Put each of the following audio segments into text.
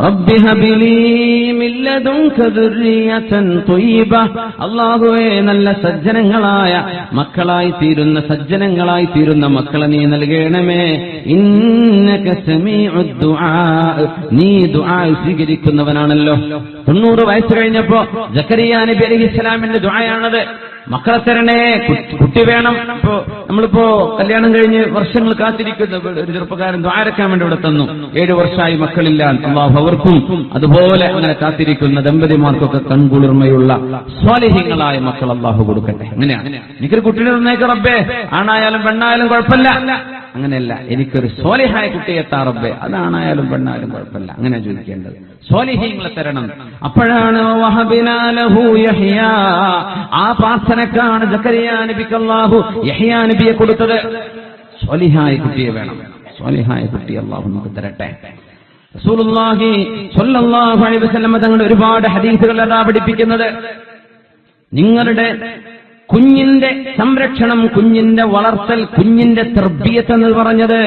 റബ്ബി ഹബിലി മിൻ ലദുൻക ദുർരിയതൻ ത്വയ്യിബ. അല്ലാഹുവേ, നല്ല സജ്ജനങ്ങളായ മക്കളായി തീരുന്ന മക്കളെ നീ നൽകണമേ. ഇന്നക സമീഉദ് ദുആ, നീ ദുആ സ്വീകരിക്കുന്നവനാണല്ലോ. 90 വയസ്സ് കഴിഞ്ഞപ്പോ സക്കരിയ നബി അലൈഹിസ്സലാമിന്റെ ദുആയാണത്. മക്കളെ തരണേ, കുട്ടി വേണം. ഇപ്പോ നമ്മളിപ്പോ കല്യാണം കഴിഞ്ഞ് വർഷങ്ങൾ കാത്തിരിക്കുന്ന ഒരു ചെറുപ്പക്കാരൻ ദ്വാരക്കാൻ വേണ്ടി ഇവിടെ തന്നു. 7 വർഷമായി മക്കളില്ല. അല്ലാഹു അവർക്കും അതുപോലെ അങ്ങനെ കാത്തിരിക്കുന്ന ദമ്പതിമാർക്കൊക്കെ കൺകുളിർമയുള്ള സ്വാലിഹീങ്ങളായ മക്കൾ അല്ലാഹു കൊടുക്കട്ടെ. അങ്ങനെയാണ് എനിക്കൊരു കുട്ടിയുടെ തന്നേക്ക് റബ്ബേ, ആണായാലും പെണ്ണായാലും കുഴപ്പമില്ല. അങ്ങനെയല്ല, എനിക്കൊരു സ്വാലിഹായ കുട്ടിയെ താ റബ്ബേ, അതാണായാലും പെണ്ണായാലും കുഴപ്പമില്ല. അങ്ങനെ ചോദിക്കേണ്ടത്. സ്വാലിഹീങ്ങളെ തരണം. അപ്പോഴാണ് വഹബിനാ ലഹു യഹ്യാ, ആ പ്രാർത്ഥനക്കാണ് സക്കരിയ നബിക്ക് അല്ലാഹു യഹ്യാ നബിയെ കൊടുത്തത്. സ്വാലിഹായ കുട്ടിയെ വേണം. സ്വാലിഹായ കുട്ടി അല്ലാഹു നമുക്ക് തരട്ടെ. റസൂലുള്ളാഹി സ്വല്ലല്ലാഹു അലൈഹി വസല്ലം തങ്ങളുടെ ഒരുപാട് ഹദീസുകൾ അതാ പഠിപ്പിക്കുന്നത്. നിങ്ങളുടെ കുഞ്ഞിന്റെ സംരക്ഷണം, കുഞ്ഞിന്റെ വളർത്തൽ, കുഞ്ഞിന്റെ തർബിയത്ത് എന്ന് പറഞ്ഞത്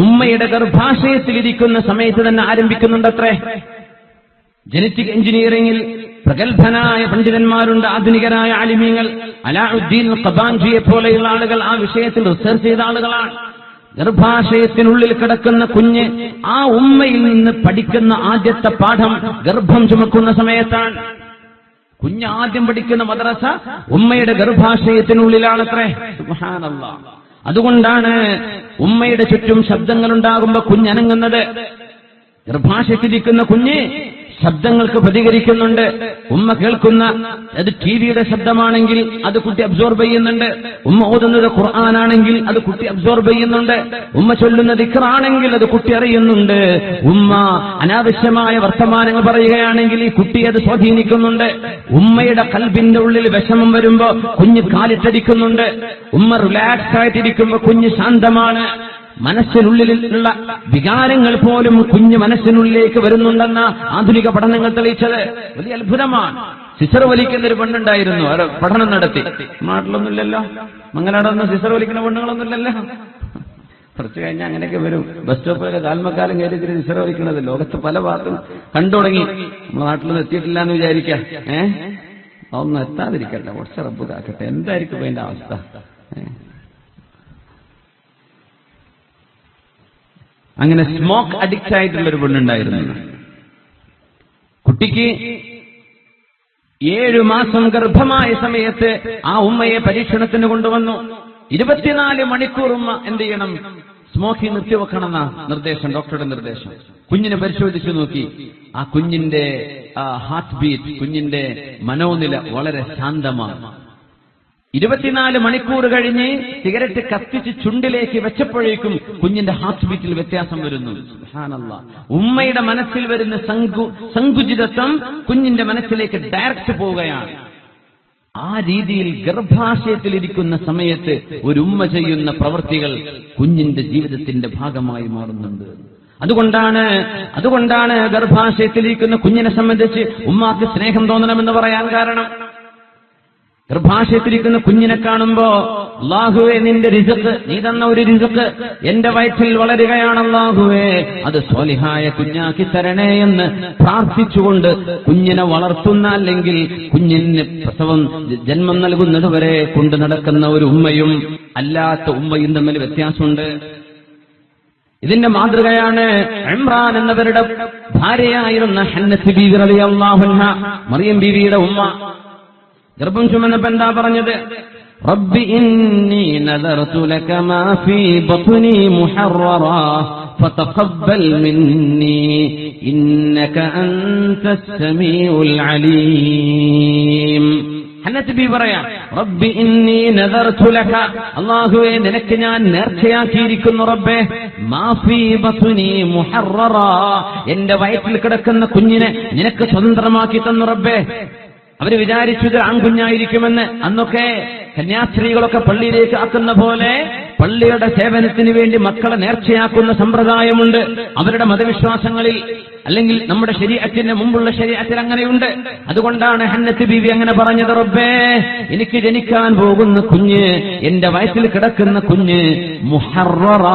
ഉമ്മയുടെ ഗർഭാശയത്തിലിരിക്കുന്ന സമയത്ത് തന്നെ ആരംഭിക്കുന്നുണ്ടത്രേ. ജനറ്റിക് എഞ്ചിനീയറിംഗിൽ പ്രഗത്ഭനായ പണ്ഡിതന്മാരുണ്ട്, ആധുനികരായ ആലിമീങ്ങൾ. അലാഉദ്ദീൻ ഖബാൻജിയെ പോലെയുള്ള ആളുകൾ ആ വിഷയത്തിൽ റിസർച്ച് ചെയ്ത ആളുകളാണ്. ഗർഭാശയത്തിനുള്ളിൽ കിടക്കുന്ന കുഞ്ഞ് ആ ഉമ്മയിൽ നിന്ന് പഠിക്കുന്ന ആദ്യത്തെ പാഠം ഗർഭം ചുമക്കുന്ന സമയത്താണ്. കുഞ്ഞ് ആദ്യം പഠിക്കുന്ന മദ്രസ ഉമ്മയുടെ ഗർഭാശയത്തിനുള്ളിലാണത്രേ. സുബ്ഹാനല്ലാഹ്. അതുകൊണ്ടാണ് ഉമ്മയുടെ ചുറ്റും ശബ്ദങ്ങൾ ഉണ്ടാകുമ്പോ കുഞ്ഞനങ്ങുന്നത്. ഗർഭാശയത്തിരിക്കുന്ന കുഞ്ഞ് ശബ്ദങ്ങൾക്ക് പ്രതികരിക്കുന്നുണ്ട്. ഉമ്മ കേൾക്കുന്ന അത് ടിവിയുടെ ശബ്ദമാണെങ്കിൽ അത് കുട്ടി അബ്സോർബ് ചെയ്യുന്നുണ്ട്. ഉമ്മ ഓതുന്നത് ഖുർആനാണെങ്കിൽ അത് കുട്ടി അബ്സോർബ് ചെയ്യുന്നുണ്ട്. ഉമ്മ ചൊല്ലുന്ന ദിക്റാണെങ്കിൽ അത് കുട്ടി അറിയുന്നുണ്ട്. ഉമ്മ അനാവശ്യമായ വർത്തമാനങ്ങൾ പറയുകയാണെങ്കിൽ ഈ കുട്ടി അത് സ്വാധീനിക്കുന്നുണ്ട്. ഉമ്മയുടെ കൽബിന്റെ ഉള്ളിൽ വിഷമം വരുമ്പോ കുഞ്ഞ് കാലിട്ടടിക്കുന്നുണ്ട്. ഉമ്മ റിലാക്സ് ആയിട്ടിരിക്കുമ്പോ കുഞ്ഞ് ശാന്തമാണ്. മനസ്സിനുള്ളിലുള്ള വികാരങ്ങൾ പോലും കുഞ്ഞ് മനസ്സിനുള്ളിലേക്ക് വരുന്നുണ്ടെന്ന ആധുനിക പഠനങ്ങൾ തെളിയിച്ചത് വലിയ അത്ഭുതമാണ്. സിസർ വലിക്കുന്ന ഒരു പെണ്ണുണ്ടായിരുന്നു, അവർ പഠനം നടത്തി. നാട്ടിലൊന്നുമില്ലല്ലോ, മംഗലാടൊന്നും സിസർ വലിക്കുന്ന പെണ്ണുങ്ങളൊന്നുമില്ലല്ലോ. കുറച്ച് കഴിഞ്ഞാൽ അങ്ങനെയൊക്കെ വരും. ബസ് സ്റ്റോപ്പിലൊക്കെ കാൽമക്കാലം കയറി സിസർ വലിക്കുന്നത് ലോകത്ത് പല ഭാഗത്തും കണ്ടു തുടങ്ങി. നമ്മുടെ നാട്ടിലൊന്നും എത്തിയിട്ടില്ല എന്ന് വിചാരിക്കാം. അതൊന്നും എത്താതിരിക്കട്ടെ, കുറച്ച് റബ്ബ് കാക്കട്ടെ. എന്തായിരിക്കും അതിന്റെ അവസ്ഥ? അങ്ങനെ സ്മോക്ക് അഡിക്റ്റ് ആയിട്ടുള്ളൊരു പെണ്ണുണ്ടായിരുന്നു. കുട്ടിക്ക് 7 മാസം ഗർഭമായ സമയത്ത് ആ ഉമ്മയെ പരീക്ഷണത്തിന് കൊണ്ടുവന്നു. 24 മണിക്കൂർ ഉമ്മ എന്ത് ചെയ്യണം? സ്മോക്കിംഗ് നിർത്തിവെക്കണമെന്ന നിർദ്ദേശം, ഡോക്ടറുടെ നിർദ്ദേശം. കുഞ്ഞിനെ പരിശോധിച്ചു നോക്കി. ആ കുഞ്ഞിന്റെ ഹാർട്ട് ബീറ്റ്, കുഞ്ഞിന്റെ മനോനില വളരെ ശാന്തമാണ്. 24 മണിക്കൂർ കഴിഞ്ഞ് സിഗരറ്റ് കത്തിച്ച് ചുണ്ടിലേക്ക് വെച്ചപ്പോഴേക്കും കുഞ്ഞിന്റെ ഹാർട്ട് ബീറ്റിൽ വ്യത്യാസം വരുന്നു. സുബ്ഹാനല്ലാഹ്. ഉമ്മയുടെ മനസ്സിൽ വരുന്ന സങ്കുചിതത്വം കുഞ്ഞിന്റെ മനസ്സിലേക്ക് ഡയറക്റ്റ് പോവുകയാണ്. ആ രീതിയിൽ ഗർഭാശയത്തിലിരിക്കുന്ന സമയത്ത് ഒരു ഉമ്മ ചെയ്യുന്ന പ്രവൃത്തികൾ കുഞ്ഞിന്റെ ജീവിതത്തിന്റെ ഭാഗമായി മാറുന്നുണ്ട്. അതുകൊണ്ടാണ് ഗർഭാശയത്തിലിരിക്കുന്ന കുഞ്ഞിനെ സംബന്ധിച്ച് ഉമ്മാക്ക് സ്നേഹം തോന്നണമെന്ന് പറയാൻ കാരണം. ഗർഭാശയത്തിരിക്കുന്ന കുഞ്ഞിനെ കാണുമ്പോ അല്ലാഹുവേ, നിന്റെ റിസ്ക്, നീ തന്ന ഒരു റിസ്ക് എന്റെ വയറ്റിൽ വളരുകയാണ് അല്ലാഹുവേ, അത് സ്വാലിഹായ കുഞ്ഞാക്കി തരണേ എന്ന് പ്രാർത്ഥിച്ചുകൊണ്ട് കുഞ്ഞിനെ വളർത്തുന്ന, അല്ലെങ്കിൽ കുഞ്ഞിന് ജന്മം നൽകുന്നത് വരെ കൊണ്ടു നടക്കുന്ന ഒരു ഉമ്മയും അല്ലാത്ത ഉമ്മയും തമ്മിൽ വ്യത്യാസമുണ്ട്. ഇതിന്റെ മാതൃകയാണ് ഇമ്രാൻ എന്നവരുടെ ഭാര്യയായിരുന്ന ഹന്നത്ത് ബീവി റളിയല്ലാഹു അൻഹ, മറിയം ബീവിയുടെ ഉമ്മ. ഗർഭം ചുമന്നപ്പോ എന്താ പറഞ്ഞത്? റബ്ബി ഇന്നി നദർതു ലക മാ ഫീ ബത്നി മുഹററാ ഫതഖബ്ബൽ മിന്നി ഇന്നക അൻതസ് സമീഉൽ അലീം. ഹന്നത്ത് ബീവി പറയാ, റബ്ബി ഇന്നി നദർതു ലക, അല്ലാഹുവേ നിനക്ക് ഞാൻ നേർച്ചയാക്കിയിരിക്കുന്നു റബ്ബേ, മാ ഫീ ബത്നി മുഹററാ, എന്റെ വയറ്റിൽ കിടക്കുന്ന കുഞ്ഞിനെ നിനക്ക് സ്വതന്ത്രമാക്കി തന്നു റബ്ബേ. അവര് വിചാരിച്ചത് ആൺകുഞ്ഞായിരിക്കുമെന്ന്. അന്നൊക്കെ കന്യാസ്ത്രീകളൊക്കെ പള്ളിയിലേക്ക് ആക്കുന്ന പോലെ പള്ളിയുടെ സേവനത്തിന് വേണ്ടി മക്കളെ നേർച്ചയാക്കുന്ന സമ്പ്രദായമുണ്ട് അവരുടെ മതവിശ്വാസങ്ങളിൽ, അല്ലെങ്കിൽ നമ്മുടെ ശരീഅത്തിന്റെ മുമ്പുള്ള ശരീഅത്തിൽ അങ്ങനെയുണ്ട്. അതുകൊണ്ടാണ് ഹന്നത്ത് ബീവി അങ്ങനെ പറഞ്ഞത്, റബ്ബേ എനിക്ക് ജനിക്കാൻ പോകുന്ന കുഞ്ഞ്, എന്റെ വയറ്റിൽ കിടക്കുന്ന കുഞ്ഞ് മുഹററ,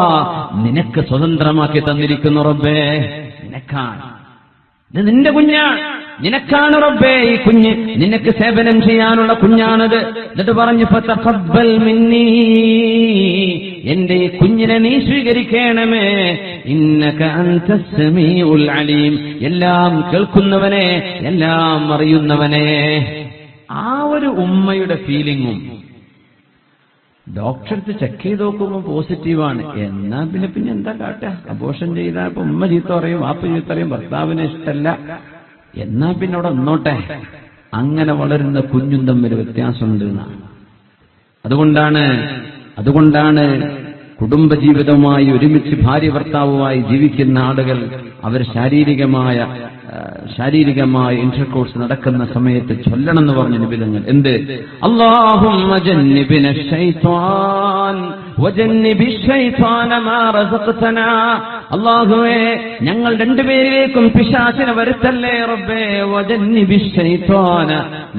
നിനക്ക് സ്വതന്ത്രമാക്കി തന്നിരിക്കുന്നു റബ്ബേ. നിനക്കാണ്, ഇത് നിന്റെ കുഞ്ഞാണ്, നിനക്കാണ് റബ്ബേ ഈ കുഞ്ഞ്, നിനക്ക് സേവനം ചെയ്യാനുള്ള കുഞ്ഞാണത്. എന്നിട്ട് പറഞ്ഞു ഫതഖബ്ബൽ മിന്നീ, എന്റെ ഈ കുഞ്ഞിനെ നീ സ്വീകരിക്കണമേ, ഇന്നക അൻതസ് സമീഉൽ അലീം, എല്ലാം കേൾക്കുന്നവനെ, എല്ലാം അറിയുന്നവനെ. ആ ഒരു ഉമ്മയുടെ ഫീലിംഗും ഡോക്ടർക്ക് ചെക്ക് ചെയ്ത് നോക്കുമ്പോൾ പോസിറ്റീവാണ്. എന്നാ പിന്നെ എന്താ കാട്ടുക? അബോർഷൻ ചെയ്താൽ ഇപ്പൊ ഉമ്മ ചീത്ത പറയും, വാപ്പ ചീത്ത പറയും, ഭർത്താവിന് ഇഷ്ടമല്ല, എന്നാ പിന്നെ അവിടെ നിന്നോട്ടെ. അങ്ങനെ വളരുന്ന കുഞ്ഞും തമ്മിൽ വ്യത്യാസമുണ്ട് എന്നാണ്. അതുകൊണ്ടാണ് കുടുംബജീവിതവുമായി ഒരുമിച്ച് ഭാര്യ ഭർത്താവുമായി ജീവിക്കുന്ന ആളുകൾ അവർ ശാരീരികമായ ഇന്റർകോഴ്സ് നടക്കുന്ന സമയത്ത് ചൊല്ലണമെന്ന് പറഞ്ഞ നിബിധങ്ങൾ എന്ത്? അല്ലാഹുമ്മ ജന്നിബ്ന ശൈത്വാൻ വജന്നിബി ശൈത്വാന മാ റസഖ്തനാ, അല്ലാഹുവേ ഞങ്ങൾ രണ്ടുപേരിലേക്കും പിശാചിനെ വരുത്തല്ലേ റബ്ബേ, വജന്നിബി ശൈത്വാന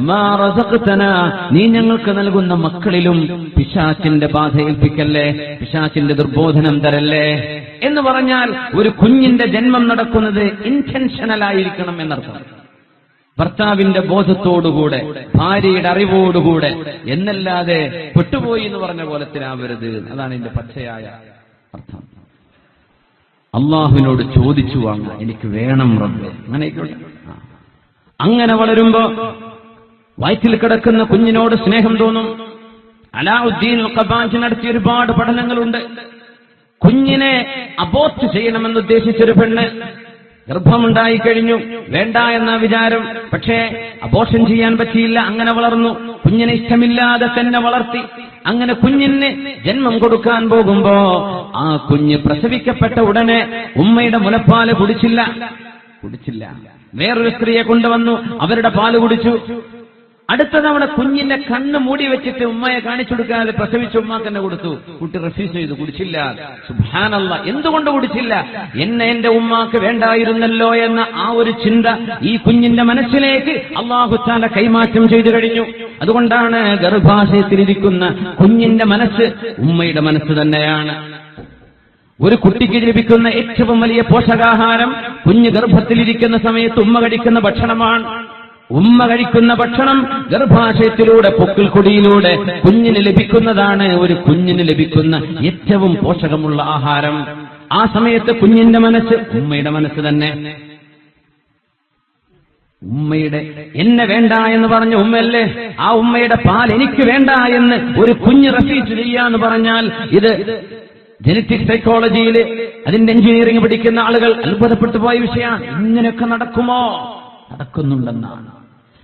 മാ റസഖ്തനാ, നീ ഞങ്ങൾക്ക് നൽകുന്ന മക്കളിലും പിശാചിന്റെ ബാധ ഏൽപ്പിക്കല്ലേ, പിശാചിന്റെ ദുർബോധനം തരല്ലേ എന്ന് പറഞ്ഞാൽ ഒരു കുഞ്ഞിന്റെ ജന്മം നടക്കുന്നത് ഇന്റൻഷനൽ ആയിരിക്കണം എന്നർത്ഥം. ഭർത്താവിന്റെ ബോധത്തോടുകൂടെ, ഭാര്യയുടെ അറിവോടുകൂടെ എന്നല്ലാതെ പെട്ടുപോയി എന്ന് പറഞ്ഞ കോലത്തിലാവരുത്. അതാണ് ഇതിന്റെ പച്ചയായ അർത്ഥം. അള്ളാഹുവിനോട് ചോദിച്ചു വാങ്ങാം, എനിക്ക് വേണം റബ്ബേ, അങ്ങനെയൊക്കെ. അങ്ങനെ വളരുമ്പോ വയറ്റിൽ കിടക്കുന്ന കുഞ്ഞിനോട് സ്നേഹം തോന്നും. അലാഉദ്ദീൻ ഖബാജി നടത്തിയ ഒരുപാട് പഠനങ്ങളുണ്ട്. കുഞ്ഞിനെ അബോർട്ട് ചെയ്യണമെന്ന് ഉദ്ദേശിച്ചൊരു പെണ്ണ് ഗർഭമുണ്ടായി കഴിഞ്ഞു, വേണ്ട എന്ന വിചാരം, പക്ഷേ അബോർഷൻ ചെയ്യാൻ പറ്റിയില്ല, അങ്ങനെ വളർന്നു. കുഞ്ഞിനെ ഇഷ്ടമില്ലാതെ തന്നെ വളർത്തി. അങ്ങനെ കുഞ്ഞിന് ജന്മം കൊടുക്കാൻ പോകുമ്പോ ആ കുഞ്ഞ് പ്രസവിക്കപ്പെട്ട ഉടനെ ഉമ്മയുടെ മുലപ്പാല് കുടിച്ചില്ല. വേറൊരു സ്ത്രീയെ കൊണ്ടുവന്നു, അവരുടെ പാല് കുടിച്ചു. അടുത്ത തവണ കുഞ്ഞിന്റെ കണ്ണ് മൂടി വെച്ചിട്ട് ഉമ്മയെ കാണിച്ചു കൊടുക്കാതെ പ്രസവിച്ച ഉമ്മാക്ക് തന്നെ കൊടുത്തു. കുട്ടി റിഫ്യൂസ് ചെയ്തു, കുടിച്ചില്ല. സുബ്ഹാനല്ലാഹ്, എന്തുകൊണ്ട് കുടിച്ചില്ല? എന്റെ ഉമ്മാക്ക് വേണ്ടായിരുന്നല്ലോ എന്ന ആ ഒരു ചിന്ത ഈ കുഞ്ഞിന്റെ മനസ്സിലേക്ക് അല്ലാഹു തആല കൈമാറ്റം ചെയ്തു കഴിഞ്ഞു. അതുകൊണ്ടാണ് ഗർഭാശയത്തിലിരിക്കുന്ന കുഞ്ഞിന്റെ മനസ്സ് ഉമ്മയുടെ മനസ്സ് തന്നെയാണ്. ഒരു കുട്ടിക്ക് ലഭിക്കുന്ന ഏറ്റവും വലിയ പോഷകാഹാരം കുഞ്ഞ് ഗർഭത്തിലിരിക്കുന്ന സമയത്ത് ഉമ്മ കഴിക്കുന്ന ഭക്ഷണമാണ്. ഉമ്മ കഴിക്കുന്ന ഭക്ഷണം ഗർഭാശയത്തിലൂടെ, പൊക്കിൾ കൊടിയിലൂടെ കുഞ്ഞിന് ലഭിക്കുന്നതാണ് ഒരു കുഞ്ഞിന് ലഭിക്കുന്ന ഏറ്റവും പോഷകമുള്ള ആഹാരം. ആ സമയത്ത് കുഞ്ഞിന്റെ മനസ്സ് ഉമ്മയുടെ മനസ്സ് തന്നെ. ഉമ്മയുടെ എന്നെ വേണ്ട എന്ന് പറഞ്ഞ ഉമ്മയല്ലേ, ആ ഉമ്മയുടെ പാൽ എനിക്ക് വേണ്ട എന്ന് ഒരു കുഞ്ഞ് റെഫ്യൂസ് ചെയ്യാന്ന് പറഞ്ഞാൽ ഇത് ജനറ്റിക് സൈക്കോളജിയിൽ അതിന്റെ എഞ്ചിനീയറിംഗ് പഠിക്കുന്ന ആളുകൾ അത്ഭുതപ്പെട്ടു പോയ വിഷയമാണ്. ഇങ്ങനെയൊക്കെ നടക്കുമോ? നടക്കുന്നുണ്ടെന്നാണ്.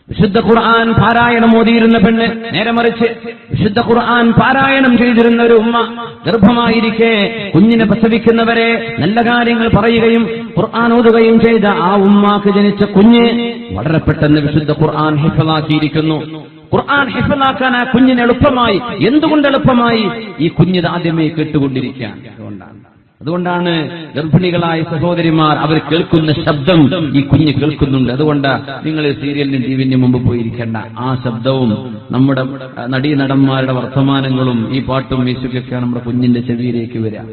വിശുദ്ധ ഖുർആൻ പാരായണം ഓതിയിരുന്ന പെണ്ണ്, നേരെ മറിച്ച് വിശുദ്ധ ഖുർആൻ പാരായണം ചെയ്തിരുന്ന ഒരു ഉമ്മ ഗർഭമായിരിക്കെ കുഞ്ഞിനെ പ്രസവിക്കുന്നവരെ നല്ല കാര്യങ്ങൾ പറയുകയും ഖുർആൻ ഓതുകയും ചെയ്ത ആ ഉമ്മാക്ക് ജനിച്ച കുഞ്ഞ് വളരെ പെട്ടെന്ന് വിശുദ്ധ ഖുർആൻ ഹിഫ്ളാക്കിയിരിക്കുന്നു. ഖുർആൻ ഹിഫ്ളാക്കാൻ ആ കുഞ്ഞിന് എളുപ്പമായി. എന്തുകൊണ്ട് എളുപ്പമായി? ഈ കുഞ്ഞിത് ആദ്യമേ കേട്ടുകൊണ്ടിരിക്കുകയാണ്. അതുകൊണ്ടാണ് ഗർഭിണികളായ സഹോദരിമാർ അവർ കേൾക്കുന്ന ശബ്ദം ഈ കുഞ്ഞ് കേൾക്കുന്നുണ്ട്. അതുകൊണ്ട് നിങ്ങൾ സീരിയലിനും ടിവിന്റെ മുമ്പ് പോയിരിക്കേണ്ട. ആ ശബ്ദവും നമ്മുടെ നടീനടന്മാരുടെ വർത്തമാനങ്ങളും ഈ പാട്ടും മ്യൂസിക്കൊക്കെയാണ് നമ്മുടെ കുഞ്ഞിന്റെ ചെവിയിലേക്ക് വരിക.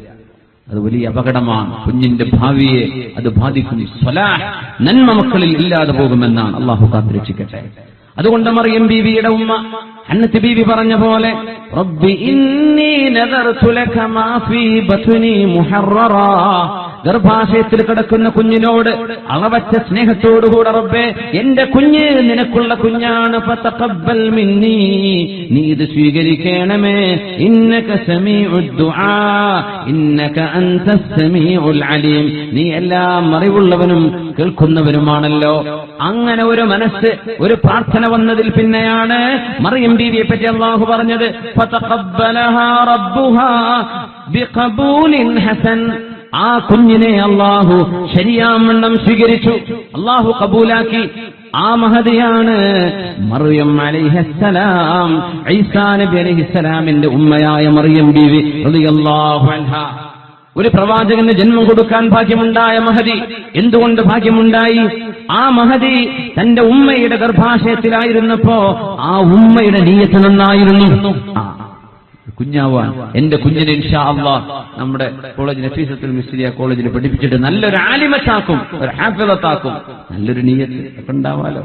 അത് വലിയ അപകടമാണ്. കുഞ്ഞിന്റെ ഭാവിയെ അത് ബാധിക്കും. സ്വലാഹ്, നന്മ മക്കളിൽ ഇല്ലാതെ പോകുമെന്നാണ്. അള്ളാഹു കാത്തുരക്ഷിക്കട്ടെ. അതുകൊണ്ട് മറിയം ബീവിയുടെ ഉമ്മ ഹന്നത്ത് ബീവി പറഞ്ഞ പോലെ റബ്ബി ഇന്നി നദർതു ലക മാ ഫീ ബത്നി മുഹററാ, ഗർഭാശയത്തിൽ കിടക്കുന്ന കുഞ്ഞിനോട് അളവറ്റ സ്നേഹത്തോടുകൂടെ റബ്ബേ എന്റെ കുഞ്ഞ് നിനക്കുള്ള കുഞ്ഞാണ്, ഫതഖബ്ബൽ മിന്നീ, നീ ഇത് സ്വീകരിക്കണമേ, ഇന്നക സമീഉദ് ദുആ ഇന്നക അൻതസ് സമീഉൽ അലീം, നീ എല്ലാം അറിവുള്ളവനും കേൾക്കുന്നവനുമാണല്ലോ. അങ്ങനെ ഒരു മനസ്സ്, ഒരു പ്രാർത്ഥന വന്നതിൽ പിന്നെയാണ് മറിയം ബീവിയെ പറ്റി അല്ലാഹു പറഞ്ഞത് ഫതഖബ്ബലഹാ റബ്ബുഹാ ബിഖബൂലിൻ ഹസൻ, ആ കുഞ്ഞിനെ അല്ലാഹു ശരിയാവണ്ണം സ്വീകരിച്ചു, അല്ലാഹു കബൂലാക്കി. ആ മഹദിയാണ് മറിയം അലൈഹിസ്സലാം, ഈസാ നബി അലൈഹിസ്സലാമിന്റെ ഉമ്മയായ മറിയം ബീവി റളിയല്ലാഹു അൻഹാ. ഒരു പ്രവാചകന് ജന്മം കൊടുക്കാൻ ഭാഗ്യമുണ്ടായ മഹദി. എന്തുകൊണ്ട് ഭാഗ്യമുണ്ടായി? ആ മഹദി തന്റെ ഉമ്മയുടെ ഗർഭാശയത്തിലായിരുന്നപ്പോ ആ ഉമ്മയുടെ നിയ്യത്ത് നന്നായിരുന്നു. കുഞ്ഞാവാൻ എന്റെ കുഞ്ഞിനെ ഇൻഷാ അല്ലാഹ് നമ്മുടെ കോളേജ് നഫീസത്തുൽ മിസ്രിയ കോളേജിൽ പഠിപ്പിച്ചിട്ട് നല്ലൊരു ആലിമത്താക്കും, ഒരു ഹാഫിളത്താക്കും. നല്ലൊരു നിയ്യത്ത് ഒക്കെ ഉണ്ടാവാലോ.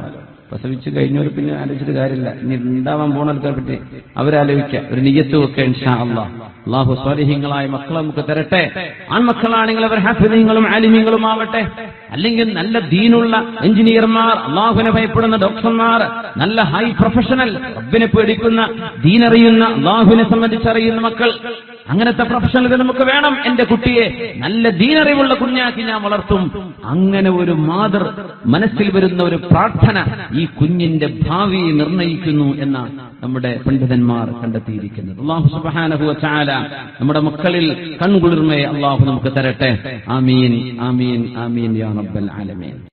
പ്രസവിച്ചു കഴിഞ്ഞവർ പിന്നെ ആലോചിച്ചിട്ട് കാര്യമില്ല. ഇനി ഉണ്ടാവാൻ പോണ ആൾക്കാരെ പറ്റി അവരാലോചിക്കാം. ഒരു നിയ്യത്തും ഒക്കെ ഇൻഷാ അല്ലാഹ്. അല്ലാഹു സ്വാലിഹീങ്ങളായ മക്കളെ നമുക്ക് തരട്ടെ. ആൺമക്കളാണെങ്കിൽ അവർ ഹാഫിളീങ്ങളും ആലിമീങ്ങളും ആവട്ടെ. അല്ലെങ്കിൽ നല്ല ദീനുള്ള എഞ്ചിനീയർമാർ, അള്ളാഹുവിനെ ഭയപ്പെടുന്ന ഡോക്ടർമാർ, നല്ല ഹൈ പ്രൊഫഷണൽ, റബ്ബിനെ പേടിക്കുന്ന, ദീനറിയുന്ന, അള്ളാഹുവിനെ സംബന്ധിച്ചറിയുന്ന മക്കൾ, അങ്ങനത്തെ പ്രൊഫഷണലുകൾ നമുക്ക് വേണം. എന്റെ കുട്ടിയെ നല്ല ദീനറിവുള്ള കുഞ്ഞാക്കി ഞാൻ വളർത്തും. അങ്ങനെ ഒരു മാതൃ മനസ്സിൽ വരുന്ന ഒരു പ്രാർത്ഥന ഈ കുഞ്ഞിന്റെ ഭാവി നിർണയിക്കുന്നു എന്നാണ് നമ്മുടെ പണ്ഡിതന്മാർ കണ്ടെത്തിയിരിക്കുന്നത്. അല്ലാഹു സുബ്ഹാനഹു വ തആല നമ്മുടെ മക്കളിൽ കൺകുളിർമയെ അല്ലാഹു നമുക്ക് തരട്ടെ. ആമീൻ ആമീൻ ആമീൻ യാ റബ്ബൽ ആലമീൻ.